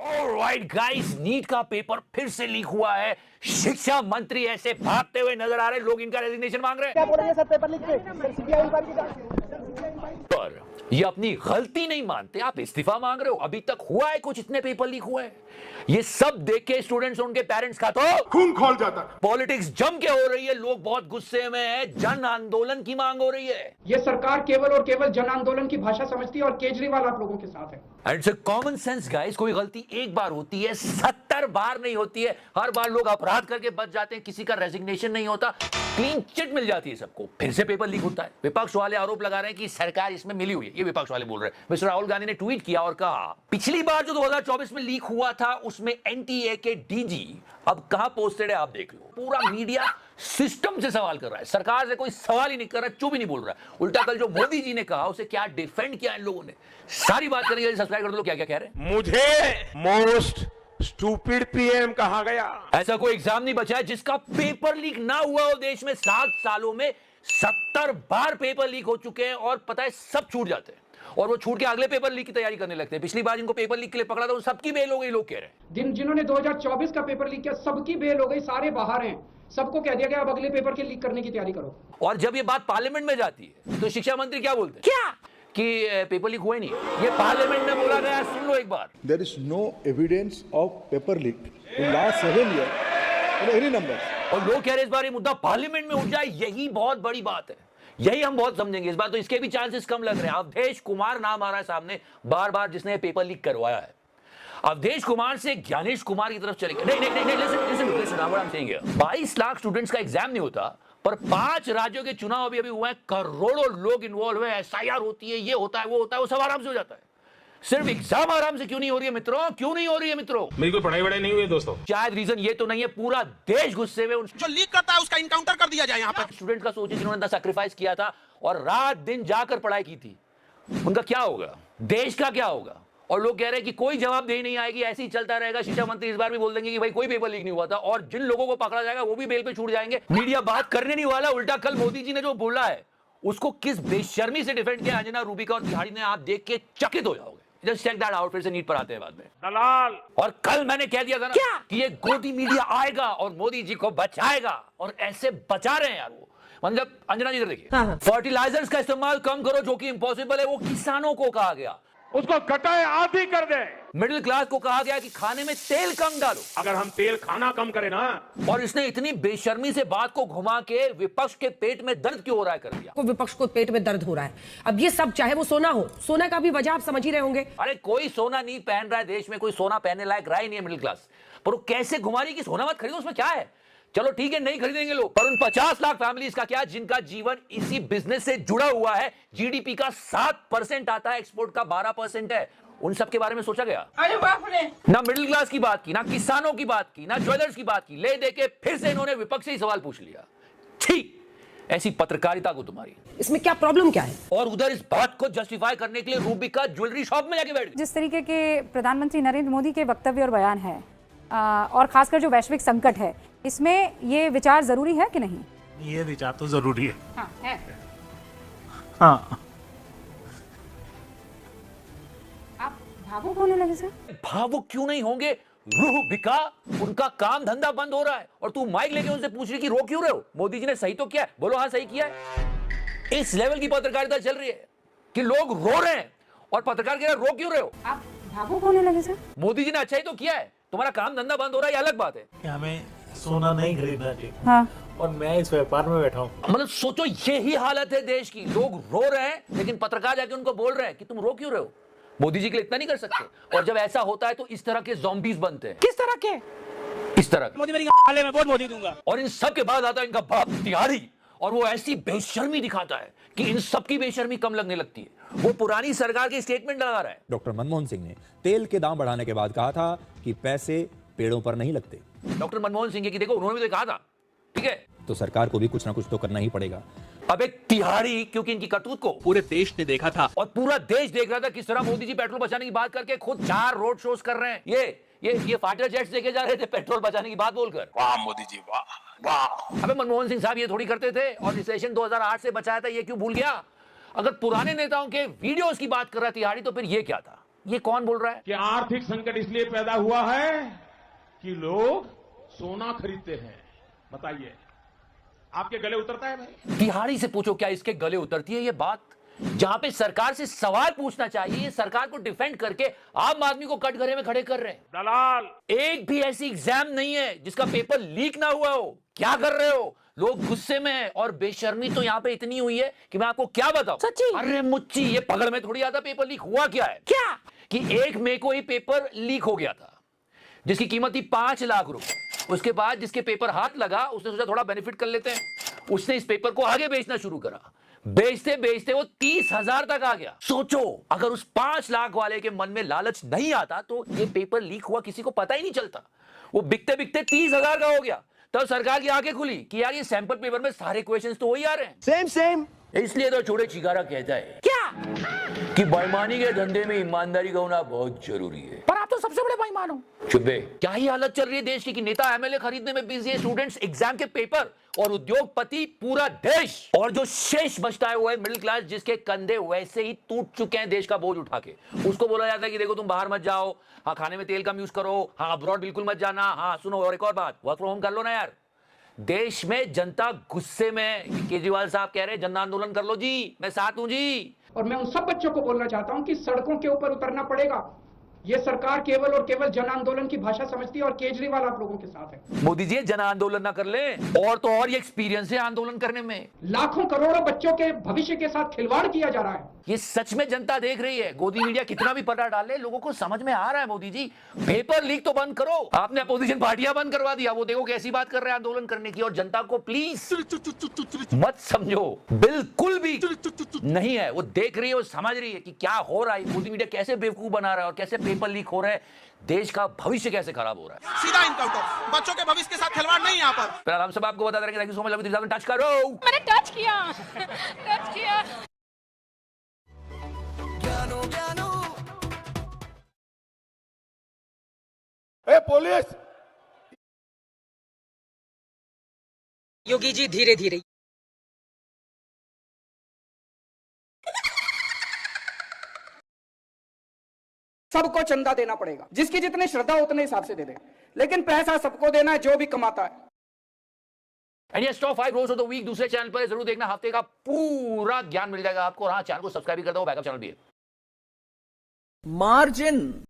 Alright guys, NEET का paper फिर से लीक हुआ है। शिक्षा मंत्री ऐसे भागते हुए नजर आ रहे हैं, लोग इनका रेजिग्नेशन मांग रहे हैं। क्या बोलेंगे सर पेपर लीक पे? सर सीबीआई इंक्वायरी की पर ये अपनी गलती नहीं मानते, आप इस्तीफा मांग रहे हो। अभी तक हुआ है कुछ, इतने पेपर लीक हुए हैं। ये सब देख के स्टूडेंट्स और उनके पेरेंट्स का तो खून खोल जाता है। पॉलिटिक्स जम के हो रही है, लोग बहुत गुस्से में हैं, जन आंदोलन की मांग हो रही है। ये सरकार केवल और केवल जन आंदोलन की भाषा समझती है और केजरीवाल आप लोगों के साथ है। It's a common sense guys, कोई गलती एक बार होती है, 70 बार नहीं होती है। हर बार लोग अपराध करके बच जाते हैं, किसी का रेजिग्नेशन नहीं होता, क्लीन चिट मिल जाती है सबको। फिर से पेपर लीक होता है। विपक्ष वाले आरोप लगा रहे हैं कि सरकार इसमें मिली हुई है, ये विपक्ष वाले बोल रहे हैं। मिस्टर राहुल गांधी ने ट्वीट किया और कहा, पिछली बार जो 2024 में लीक हुआ था उसमें एनटीए के डीजी अब कहां पोस्टेड है आप देख लो। पूरा मीडिया सिस्टम से सवाल कर रहा है, सरकार से कोई सवाल ही नहीं कर रहा, चुप ही नहीं बोल रहा है। उल्टा कल जो मोदी जी ने कहा उसे क्या डिफेंड किया इन लोगों ने, सारी बात करेंगे। सब्सक्राइब कर दो, क्या क्या कह रहे हैं। मुझे मोस्ट स्टूपिड पीएम कहा गया। ऐसा कोई एग्जाम नहीं बचा है जिसका पेपर लीक ना हुआ हो देश में। 7 सालों में 70 बार पेपर लीक हो चुके हैं और पता है सब छूट जाते हैं और वो छूट के अगले पेपर लीक की तैयारी करने लगते हैं। पिछली बार जिनको पेपर लीक के लिए पकड़ा था उन सबकी बेल हो गई, लोग कह रहे हैं। जिन्होंने 2024 का पेपर लीक किया सबकी बेल हो गई, सारे बाहर हैं। सबको कह दिया गया अब अगले पेपर के लीक करने की तैयारी करो। और जब ये बात पार्लियामेंट में जाती है तो शिक्षा मंत्री क्या बोलते हैं? क्या कि पेपर लीक हुए नहीं, ये पार्लियामेंट में बोला गया। सुन लो एक बार। There is no evidence of paper leak in last 7 years in any numbers. और लोग कह रहे इस बार ये मुद्दा पार्लियामेंट में उठ जाए, यही बहुत बड़ी बात है। यही हम बहुत समझेंगे इस बार, तो इसके भी चांसेस कम लग रहे हैं। अवधेश कुमार नाम आ रहा है सामने बार बार, जिसने पेपर लीक करवाया है। अवधेश कुमार से ज्ञानेश कुमार की तरफ चलेंगे। नहीं, लिसन 22 लाख स्टूडेंट्स का एग्जाम नहीं होता, पर 5 राज्यों के चुनाव अभी हुए हैं, करोड़ों लोग इन्वॉल्व हुए, एसआईआर होती है, ये होता है, वो होता है, वो सब आराम से हो जाता है। सिर्फ एग्जाम आराम से क्यों नहीं हो रही है मित्रों? क्यों नहीं हो रही है मित्रों? मेरी कोई पढ़ाई वढ़ाई नहीं हुई है दोस्तों। शायद रीजन ये तो नहीं है, पूरा देश गुस्से में जो लीक करता है उसका इनकाउंटर कर दिया जाए। यहाँ पर स्टूडेंट का सोचिए जिन्होंने इतना सैक्रिफाइस किया था और रात दिन जाकर पढ़ाई की थी, उनका क्या होगा, देश का क्या होगा? और लोग कह रहे हैं कि कोई जवाबदेही नहीं आएगी, ऐसे ही चलता रहेगा। शिक्षा मंत्री इस बार भी बोल देंगे कि भाई कोई पेपर लीक नहीं हुआ था, और जिन लोगों को पकड़ा जाएगा वो भी बेल पे छूट जाएंगे। मीडिया बात करने नहीं वाला। उल्टा कल मोदी जी ने जो बोला है उसको किस बेशर्मी से डिफेंड किया अंजना रूबिका और तिहाड़ी ने, आप देख के चकित हो जाओगे। Just check that out. फिर से नीट पर आते हैं बाद में। दलाल। और कल मैंने कह दिया था ना क्या कि ये गोदी मीडिया आएगा और मोदी जी को बचाएगा, और ऐसे बचा रहे हैं यार वो। मतलब अंजना जी देखिए, फर्टिलाइजर्स का इस्तेमाल कम करो जो कि इम्पॉसिबल है, वो किसानों को कहा गया। उसको घटाए आधी कर दे। मिडिल क्लास को कहा गया कि खाने में तेल कम डालो। अगर हम तेल खाना कम करें ना। और इसने इतनी बेशर्मी से बात को घुमा के विपक्ष के पेट में दर्द क्यों हो रहा है कर दिया। विपक्ष को पेट में दर्द हो रहा है। अब ये सब चाहे वो सोना हो, सोना का भी वजह आप समझ ही रहे होंगे। अरे कोई सोना नहीं पहन रहा है देश में, कोई सोना पहनने लायक रहा ही नहीं है मिडिल क्लास। पर वो कैसे घुमा रही कि सोना मत खरीदो, उसमें क्या है? चलो ठीक है, नहीं खरीदेंगे लोग, पर उन 50 लाख फैमिलीज का क्या जिनका जीवन इसी बिजनेस से जुड़ा हुआ है? जीडीपी का 7% आता है, एक्सपोर्ट का 12% है। उन सब के बारे में सोचा गया? अरे बाप रे। ना मिडिल क्लास की बात की, ना किसानों की बात की, ना ज्वेलर्स की बात की। ले दे के फिर से इन्होंने विपक्ष से ही सवाल पूछ लिया। ठीक, ऐसी पत्रकारिता को तुम्हारी। इसमें क्या प्रॉब्लम क्या है? और उधर इस बात को जस्टिफाई करने के लिए रूबिका ज्वेलरी शॉप में जाके बैठ गई। जिस तरीके के प्रधानमंत्री नरेंद्र मोदी के वक्तव्य और बयान है, और खासकर जो वैश्विक संकट है, इसमें ये विचार जरूरी है कि नहीं? ये विचार तो जरूरी है। हाँ, है। हाँ। आप भावुक होने लगे सर? भावुक क्यों नहीं होंगे? रूबिका, उनका काम धंधा बंद हो रहा है और तू माइक लेके उनसे पूछ रही कि रो क्यों रहे हो? मोदी जी ने सही तो किया है, बोलो हाँ सही किया है। इस लेवल की पत्रकारिता चल रही है कि लोग रो रहे हैं और पत्रकार कह रहे हैं रो क्यों रहे हो? आप भावुक होने लगे सर? मोदी जी ने अच्छा ही तो किया है, तुम्हारा काम धंधा बंद हो रहा है, ये अलग बात है। कि हमें सोना नहीं खरीदना चाहिए। हाँ। और मैं इस व्यापार में बैठा हूँ। मतलब सोचो, यही हालत है देश की। लोग रो रहे हैं लेकिन पत्रकार जाके उनको बोल रहे हैं कि तुम रो क्यों रहे हो? मोदी जी के लिए इतना नहीं कर सकते। और जब ऐसा होता है तो इस तरह के ज़ॉम्बीज बनते हैं। किस तरह के? इस तरह के। मोदी मेरी गाले में बहुत मोदी दूंगा। और इन सब के बाद आता है इनका बाप तिहाड़ी, और वो ऐसी बेशर्मी दिखाता है कि इन सबकी बेशर्मी कम लगने लगती है। वो पुरानी सरकार की स्टेटमेंट लगा रहा है। डॉक्टर मनमोहन सिंह ने तेल के दाम बढ़ाने के बाद कहा था कि पैसे पेड़ों पर नहीं लगते। डॉक्टर मनमोहन सिंह की देखो, उन्होंने भी तो कहा था, ठीक है, तो सरकार को भी कुछ ना कुछ तो करना ही पड़ेगा। अब एक तिहाड़ी, क्योंकि इनकी करतूत को पूरे देश ने देखा था और पूरा देश देख रहा था किस तरह मोदी जी पेट्रोल बचाने की बात करके खुद 4 रोड शोज कर रहे हैं। ये फाइटर जेट्स देखे जा रहे थे पेट्रोल बचाने की बात बोलकर। वाह मोदी जी, वाह वाह। अबे मनमोहन सिंह साहब ये थोड़ी करते थे, और रिसेशन 2008 से बचाया था, ये क्यों भूल गया? अगर पुराने नेताओं के वीडियोस की बात कर रहा तिहाड़ी तो फिर ये क्या था? ये कौन बोल रहा है? कि आर्थिक संकट इसलिए पैदा हुआ है कि लोग सोना खरीदते हैं। बताइए, आपके गले उतरता है भाई? तिहाड़ी से पूछो क्या इसके गले उतरती है ये बात? जहां पे सरकार से सवाल पूछना चाहिए, ये सरकार को डिफेंड करके आम आदमी को कटघरे में खड़े कर रहे हैं। दलाल, एक भी ऐसी एग्जाम नहीं है जिसका पेपर लीक ना हुआ हो। क्या कर रहे हो? लोग गुस्से में हैं और बेशर्मी तो यहाँ पे इतनी हुई है कि मैं आपको क्या बताऊं। सच्ची? अरे मुच्ची, ये पकड़ में थोड़ी आता पेपर लीक हुआ क्या है? क्या कि 1 मई को ही पेपर लीक हो गया था जिसकी कीमत थी 5 लाख रुपए। उसके बाद जिसके पेपर हाथ लगा उसने सोचा थोड़ा बेनिफिट कर लेते हैं, उसने इस पेपर को आगे बेचना शुरू करा। बेचते बेचते वो 30,000 तक आ गया। सोचो, अगर उस 5 लाख वाले के मन में लालच नहीं आता तो ये पेपर लीक हुआ किसी को पता ही नहीं चलता। वो बिकते बिकते 30,000 का हो गया। तब सरकार की आंखें खुली कि यार ये सैंपल पेपर में सारे क्वेश्चंस तो वही आ रहे हैं, सेम। इसलिए तो छोटे चिकारा कहता है क्या कि बेईमानी के धंधे में ईमानदारी का होना बहुत जरूरी है। पर आप तो सबसे बड़े बेईमान हो। चुप्पे, क्या ही हालत चल रही है देश की कि नेता एमएलए खरीदने में बिजी है, स्टूडेंट्स एग्जाम के पेपर और उद्योगपति पूरा देश। और जो शेष बचता है वो है मिडिल क्लास, जिसके कंधे वैसे ही टूट चुके हैं देश का बोझ उठा के। उसको बोला जाता है कि देखो तुम बाहर मत जाओ, हाँ खाने में तेल कम यूज करो, हाँ अब्रॉड बिल्कुल मत जाना, हाँ सुनो और एक और बात, वर्क फ्रॉम होम कर लो ना यार। देश में जनता गुस्से में। केजरीवाल साहब कह रहे हैं जन आंदोलन कर लो जी, मैं साथ हूं जी। और मैं उन सब बच्चों को बोलना चाहता हूं कि सड़कों के ऊपर उतरना पड़ेगा। ये सरकार केवल और केवल जन आंदोलन की भाषा समझती है और केजरीवाल आप लोगों के साथ है। मोदी जी जन आंदोलन ना कर ले और तो और ये एक्सपीरियंस है आंदोलन करने में। लाखों करोड़ों बच्चों के भविष्य के साथ खिलवाड़ किया जा रहा है। ये सच में जनता देख रही है। गोदी मीडिया कितना भी पर्दा डाले, लोगों को समझ में आ रहा है। मोदी जी पेपर लीक तो बंद करो, आपने अपोजिशन पार्टियां बंद करवा दिया, वो देखो कैसी बात कर रहे हैं आंदोलन करने की। और जनता को प्लीज मत समझो, बिल्कुल भी नहीं है। वो देख रही है, वो समझ रही है कि क्या हो रहा है, गोदी मीडिया कैसे बेवकूफ बना रहा है और कैसे पेपर लीक हो रहा है, देश का भविष्य कैसे खराब हो रहा है। सीधा इनकाउंटर, बच्चों के भविष्य के साथ खिलवाड़ नहीं यहाँ पर। फिर हम सब आपको बता रहे हैं कि सो मच लव टच करो। मैंने टच किया। ए पुलिस, योगी जी धीरे धीरे। सबको चंदा देना पड़ेगा, जिसकी जितनी श्रद्धा उतने हिसाब से दे दे, लेकिन पैसा सबको देना है जो भी कमाता है। एंड ये top 5 rose of the week दूसरे चैनल पर जरूर देखना, हफ्ते का पूरा ज्ञान मिल जाएगा आपको। और हाँ, चैनल को सब्सक्राइब कर दो, बैकअप चैनल भी है। मार्जिन